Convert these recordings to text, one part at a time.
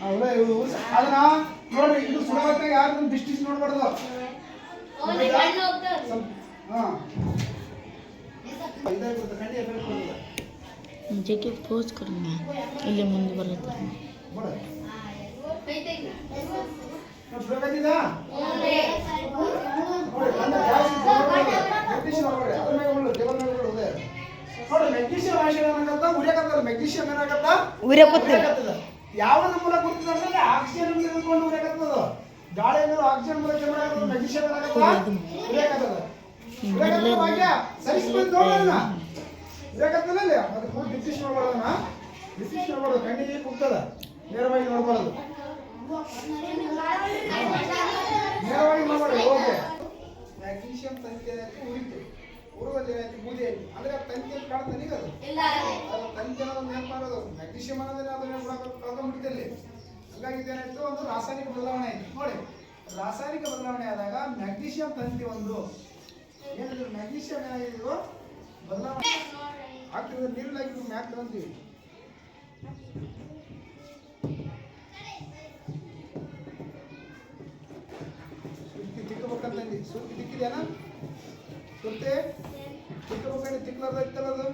ಹೌದಾ ಇವು ಅದನ್ನ ನೋಡ್ರಿ ಇದು ಸುಡಬೇಕಾಗ ಯಾರು ಡಿಸ್ಟಿಸ್ ನೋಡ್ಬಾರ್ದು ಇದಾಗ್ಬಿಡುತ್ತೆ ಕಣ್ಣಿ ಎಫೆಕ್ಟ್ ಬರ್ತದೆ ಜಗ್ಗೆ ಪೋಸ್ ಕರ್ಮ ಇಲ್ಲಿ ಮುಂದೆ ಬರುತ್ತೆ ಬೇಕಾಗಿದಾ ಮೆಗ್ನೀಷಿಯಂ ಆಕ್ಸೈಡ್ ಏನಾಗತ್ತ ಉರಿಯಾಕತ್ತದ ಮೆಗ್ನೀಷಿಯಂ ಏನಾಗತ್ತ ಉರಿಯಾಕತ್ತದ ಯಾವ್ದ್ರ ಮೂಲಕ ಗುರುತಿದ್ರೆ ಆಕ್ಸಿಜನ್ ಹಿಡ್ಕೊಂಡು ಉರಿಯಾಕತ್ತದ ಗಾಳಿ ಏನಾದ್ರು ಆಕ್ಸಿಜನ್ ಮೂಲಕ ಏನಾಗತ್ತ ಮೆಗ್ನೀಷಿಯಂ ಏನಾಗತ್ತ ಉರಿಯಾಕತ್ತದ ಉರಿಯಾಕತ್ತದ ಭಾಗ್ಯ ಸರಿಸ್ಕೊಂಡು ನೋಡೋಣ ಉರಿಯಾಕತ್ತಲ್ಲ ಇಲ್ಲಿ ಮತ್ತೆ ಫುಲ್ ಡಿಸ್ಟಿಸ್ ನೋಡ್ಬಾರ್ದನ ಡಿಸ್ಟಿಸ್ ನೋಡ್ಬಾರ್ದು ಕಣ್ಣಿಗೆ ಕುಗ್ತದ ನೇರವಾಗಿ ನೋಡ್ಬಾರ್ದು ನೇರವಾಗಿ ನೋಡ್ಬಾರ್ದು ಓಕೆ ಮ್ಯಾಗ್ನೀಷಿಯಂ ತಂತಿ ಉರಿತು ಉರುವಲ್ಲಿ ಏನಾಯ್ತು ಬೂದಿ ಆಯ್ತು ಅಂದ್ರೆ ತಂತಿಯಲ್ಲಿ ಕಾಣ್ತಾನೆ ಈಗ ಅದು ತಂತಿ ಅನ್ನೋದು ನೆನಪಾಗೋದು ಮ್ಯಾಗ್ನೀಷಿಯಂ ಅನ್ನೋದನ್ನ ಅದನ್ನ ಕಳ್ಕೊಂಡ್ಬಿಟ್ಟಿದ್ದಲ್ಲಿ ಹಂಗಾಗಿ ಇದೇನಾಯ್ತು ಒಂದು ರಾಸಾಯನಿಕ ಬದಲಾವಣೆ ಆಯ್ತು ನೋಡಿ ರಾಸಾಯನಿಕ ಬದಲಾವಣೆ ಆದಾಗ ಮ್ಯಾಗ್ನೀಷಿಯಂ ತಂತಿ ಒಂದು ಏನಿದ್ರು ಮ್ಯಾಗ್ನೀಷಿಯಂ ಏನಾಗಿದ್ರು ಬದಲಾವಣೆ ಆಗ್ತದೆ ನೀರಲ್ಲಿ ಹಾಕಿದ್ರು ಮ್ಯಾಗ್ ತಗೊಂತೀವಿ ಸುತ್ತಿ ತಿಕ್ಕಬೇಕಂತಂದು ಸುತ್ತಿ ತಿಕ್ಕಿದೇನಾ ಸುತ್ತೆ ತಿಕ್ಕಬೇಕಂದ್ರೆ ತಿಕ್ಕಲಾರ್ದ ಇತ್ತಲ್ಲ ಅದು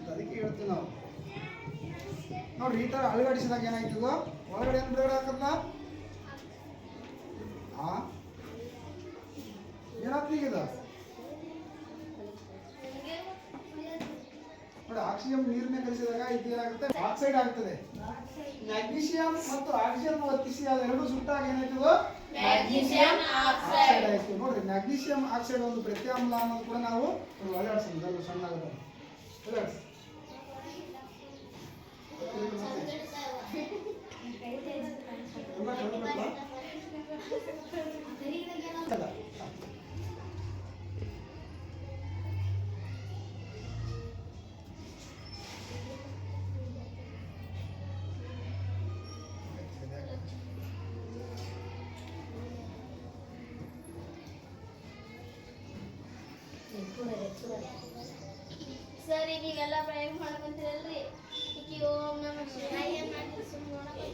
ಅದಕ್ಕೆ ಹೇಳ್ತೀವಿ ನಾವು ನೋಡ್ರಿ ಈ ಥರ ಅಳವಡಿಸಿದಾಗ ಏನಾಯ್ತದ ಒಳಗಡೆ ಏನು ಬಿಡುಗಡೆ ಹಾಕಲ್ಲ ಏನಾಗ್ತದೆ ಈಗ ನೋಡಿ ಆಕ್ಸಿಜನ್ ನೀರನ್ನೇ ಕಲಿಸಿದಾಗ ಇದು ಏನಾಗುತ್ತೆ ಆಕ್ಸೈಡ್ ಆಗ್ತದೆ ಮ್ಯಾಗ್ನೀಷಿಯಂ ಮತ್ತು ಆಕ್ಸಿಜನ್ ವರ್ತಿಸಿ ಅದೆರಡು ಸುಟ್ಟಾಗ ಏನಾಯ್ತದ ಮ್ಯಾಗ್ನೀಷಿಯಂ ಆಕ್ಸೈಡ್ ಆಯ್ತು ನೋಡ್ರಿ ಮ್ಯಾಗ್ನೀಷಿಯಂ ಆಕ್ಸೈಡ್ ಒಂದು ಪ್ರತ್ಯಾಮ್ಲ ಅನ್ನೋದು ಕೂಡ ನಾವು ಅಳವಡಿಸೋದು ಸಣ್ಣ ಆಗುತ್ತೆ ಸರ್ ಈಗೆಲ್ಲ ಪ್ರಯೋಗ ಮಾಡ್ಕೊಂತೀರಲ್ರಿ ಈಗ ಓಂ ನಮಃ ಶಿವಾಯ ಮಾಡ್ತೀವಿ ಸುಮ್ಮನೆ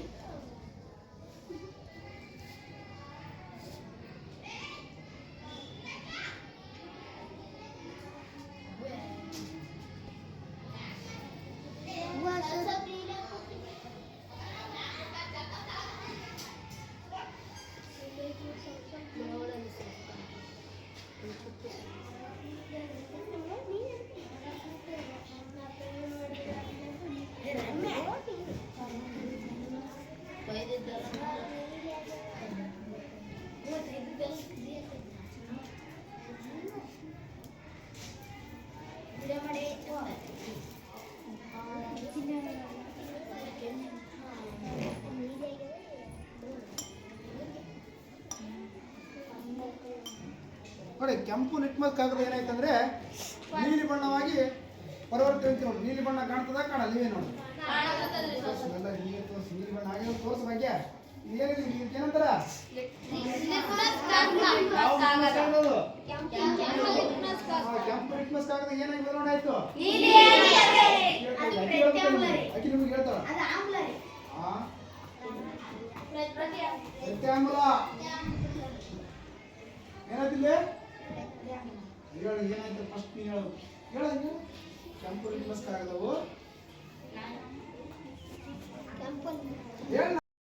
ನೋಡಿ ಕೆಂಪು ಲಿಟ್ಮಸ್ ಕಾಗದ ಏನಾಯ್ತಂದ್ರೆ ನೀಲಿ ಬಣ್ಣವಾಗಿ ಪರಿವರ್ತನೆ ಅಂತ ನೋಡಿ ನೀಲಿ ಬಣ್ಣ ಕಾಣ್ತದ ಕಾಣಲ್ಲ ನೀವೇ ನೋಡಿ ನೀಲಿ ಬಣ್ಣ ಹಾಗೆ ತೋರಿಸ ಬಗ್ಗೆ ಏನಿದೆ ಏನಂತಾರ ಕೆಂಪು ಲಿಟ್ಮಸ್ ಕಾಗದ ಏನಾಗಿ ಬದಲಾವಣೆ ಆಯ್ತು ಅಕ್ಕಿ ನಿಮ್ಗೆ ಹೇಳ್ತಾರ ಪ್ರತ್ಯಾಮ್ಲ ಏನಾಯ್ತಿಲ್ಲ ಹೇಳು ಏನಾಯ್ತು ಫಸ್ಟ್ ನೀನು ಹೇಳು ಹೇಳು ಕೆಂಪು ಲಿಟ್ಮಸ್ ಕಾಗದವು ಹೇಳು